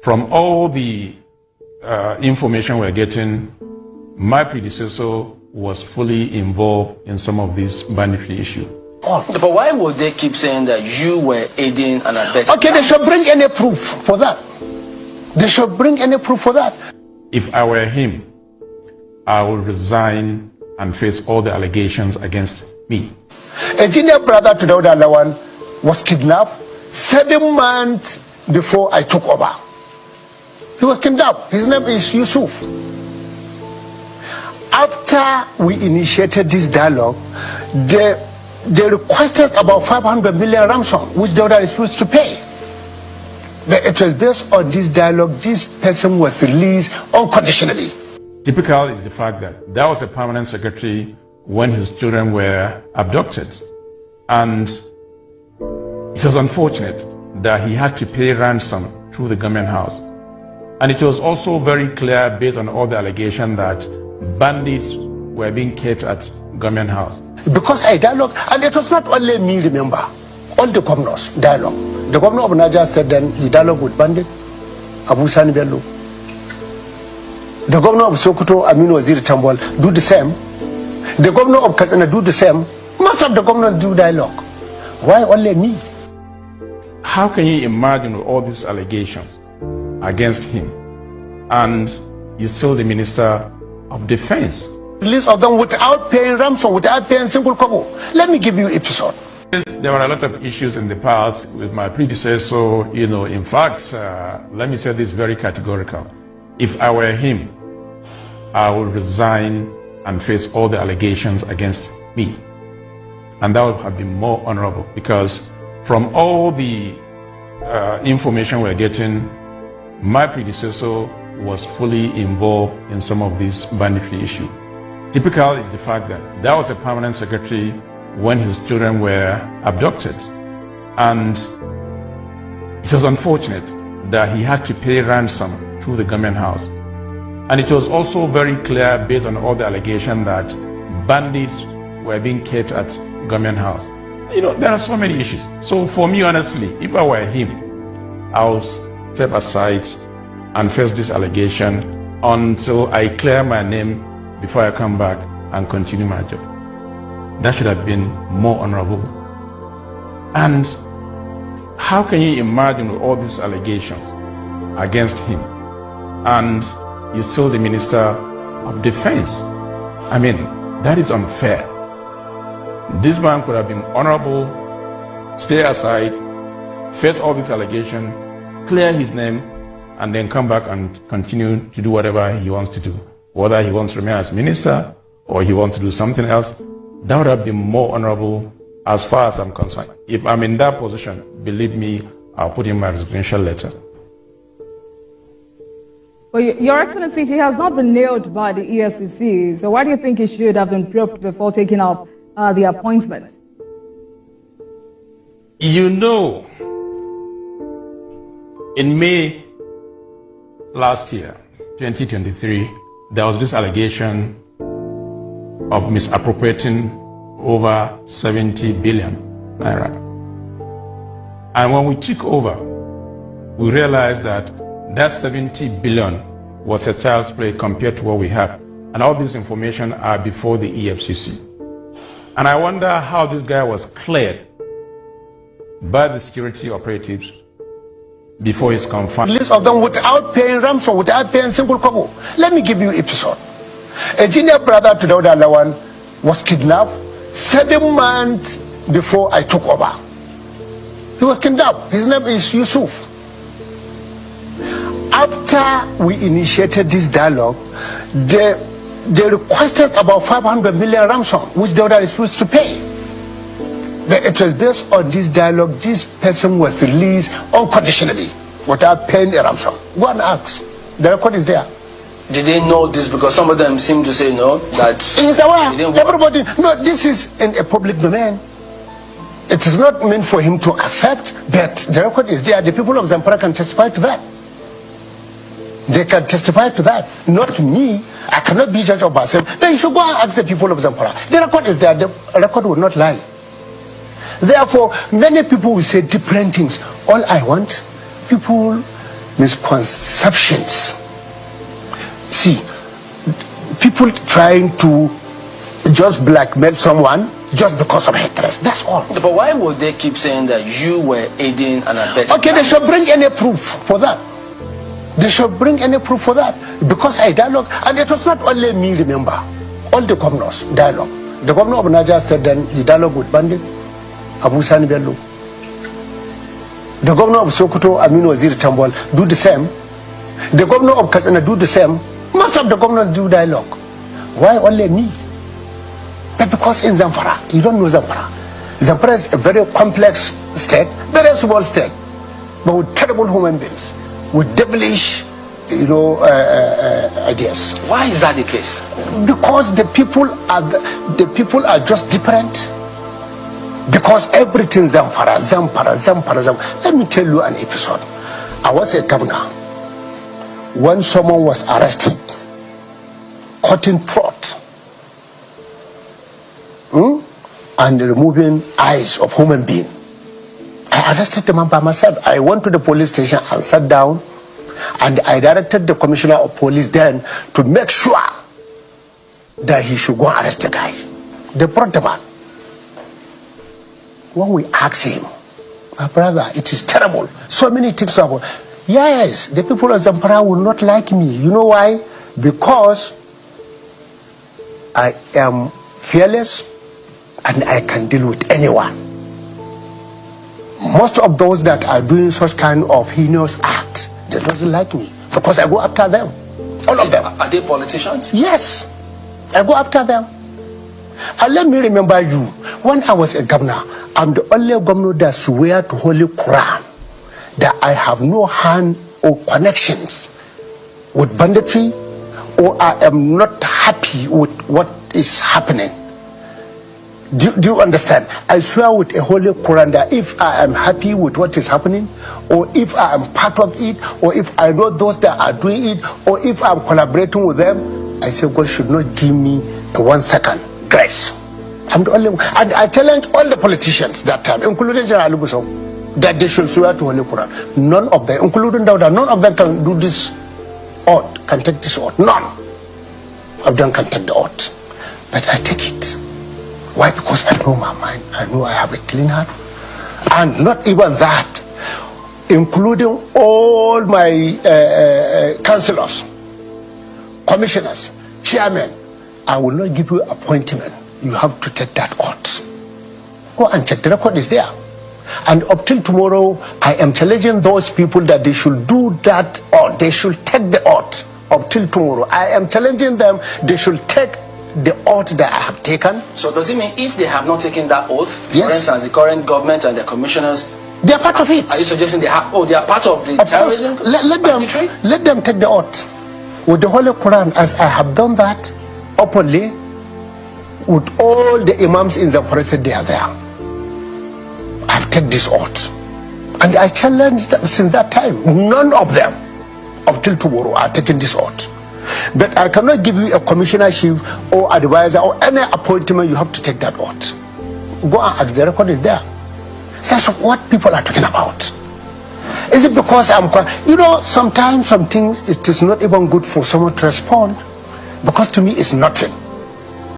From all the information we're getting, my predecessor was fully involved in some of these banditry issues. But why would they keep saying that you were aiding and abetting? Okay, they should bring any proof for that. They should bring any proof for that. If I were him, I would resign and face all the allegations against me. A junior brother to Dauda Lawal was kidnapped 7 months before I took over. He was kidnapped. His name is Yusuf. After we initiated this dialogue, they requested about 500 million ransom, which Dauda refused to pay. But it was based on this dialogue, this person was released unconditionally. Typical is the fact that there was a permanent secretary when his children were abducted. And it was unfortunate that he had to pay ransom through the government house. And it was also very clear, based on all the allegations, that bandits were being kept at government house. Because I dialogue, and it was not only me, remember, all the governors dialogue. The governor of Niger State then he dialogue with bandit, Abu Sani Bello. The governor of Sokoto, Aminu Waziri Tambol, do the same. The governor of Katsina do the same. Most of the governors do dialogue. Why only me? How can you imagine all these allegations against him, and he's still the Minister of Defense? List of them without paying ransom, without paying single kobo. Let me give you an episode. There were a lot of issues in the past with my predecessor. In fact, let me say this very categorical. If I were him, I would resign and face all the allegations against me. And that would have been more honorable, because from all the information we're getting, my predecessor was fully involved in some of these banditry issues. Typical is the fact that there was a permanent secretary when his children were abducted. And it was unfortunate that he had to pay ransom through the government house. And it was also very clear, based on all the allegations, that bandits were being kept at government house. There are so many issues. So for me, honestly, if I were him, I would step aside and face this allegation until I clear my name before I come back and continue my job. That should have been more honorable. And how can you imagine all these allegations against him, and he's still the Minister of Defense? I mean, that is unfair. This man could have been honorable, stay aside, face all these allegations, clear his name, and then come back and continue to do whatever he wants to do. Whether he wants to remain as minister or he wants to do something else, that would have been more honorable as far as I'm concerned. If I'm in that position, believe me, I'll put in my resignation letter. Well, Your Excellency, he has not been nailed by the EFCC, so why do you think he should have been probed before taking up the appointment? In May last year, 2023, there was this allegation of misappropriating over 70 billion naira. And when we took over, we realized that 70 billion was a child's play compared to what we have. And all this information are before the EFCC. And I wonder how this guy was cleared by the security operatives before he's confined. List of them without paying ransom, without paying single kobo. Let me give you an episode. A junior brother to Dauda Lawal was kidnapped 7 months before I took over. He was kidnapped. His name is Yusuf. After we initiated this dialogue, they requested about 500 million ransom, which Dauda refused to pay. But it was based on this dialogue, this person was released unconditionally without paying a ransom. Go and ask. The record is there. Did they know this? Because some of them seem to say no, that he's aware. Everybody, no, this is in a public domain. It is not meant for him to accept, but the record is there. The people of Zamfara can testify to that. They can testify to that. Not me. I cannot be judge of myself. But you should go and ask the people of Zamfara. The record is there. The record will not lie. Therefore, many people will say different things. All I want, people misconceptions. See, people trying to just blackmail someone just because of hatred. That's all. But why would they keep saying that you were aiding and abetting? Okay, they should bring any proof for that. They should bring any proof for that. Because I dialogue, and it was not only me, remember. All the governors dialogue. The governor of Niger State then, he dialogue with Bandit, Abu Sani Bello. The governor of Sokoto, Aminu Waziri Tambol, do the same. The governor of Katsina do the same. Most of the governors do dialogue. Why only me? But because in Zamfara, you don't know Zamfara. Zamfara is a very complex state, very small state, but with terrible human beings, with devilish, ideas. Why is that the case? Because the people are just different. Because everything Zamfara. Let me tell you an episode. I was a governor when someone was arrested, cutting throat, and removing eyes of human being. I arrested the man by myself. I went to the police station and sat down, and I directed the commissioner of police then to make sure that he should go and arrest the guy. They brought the man. When we asked him, my brother, it is terrible. So many things happen. Yes, the people of Zamfara will not like me. You know why? Because I am fearless and I can deal with anyone. Most of those that are doing such kind of heinous acts, they don't like me because I go after them. All of them. Are they politicians? Yes, I go after them. And let me remember you, when I was a governor, I'm the only governor that swear to Holy Quran that I have no hand or connections with banditry, or I am not happy with what is happening. Do you understand? I swear with a Holy Quran that if I am happy with what is happening, or if I am part of it, or if I know those that are doing it, or if I'm collaborating with them, I say God should not give me a 1 second grace. I'm the only one. And I challenge all the politicians that time, including General Lubuso, that they should swear to Holy Quran. None of them, including Dauda, none of them can do this oath, can take this oath. None of them can take the oath. But I take it. Why? Because I know my mind. I know I have a clean heart. And not even that, including all my councillors, commissioners, chairmen, I will not give you appointment. You have to take that oath. Go and check. The record is there. And up till tomorrow, I am challenging those people that they should do that oath. They should take the oath up till tomorrow. I am challenging them. They should take the oath that I have taken. So does it mean if they have not taken that oath, yes, for instance, the current government and the commissioners, they are part of it? Are you suggesting they are part of the terrorism? Let them take the oath with the Holy Quran, as I have done that openly with all the imams in the forest. They are there. I've taken this oath, and I challenge them since that time. None of them up till tomorrow are taking this oath. But I cannot give you a commissionership or advisor or any appointment. You have to take that oath. Go and ask. The record is there. That's what people are talking about. Is it because sometimes some things, it is not even good for someone to respond, because to me it's nothing.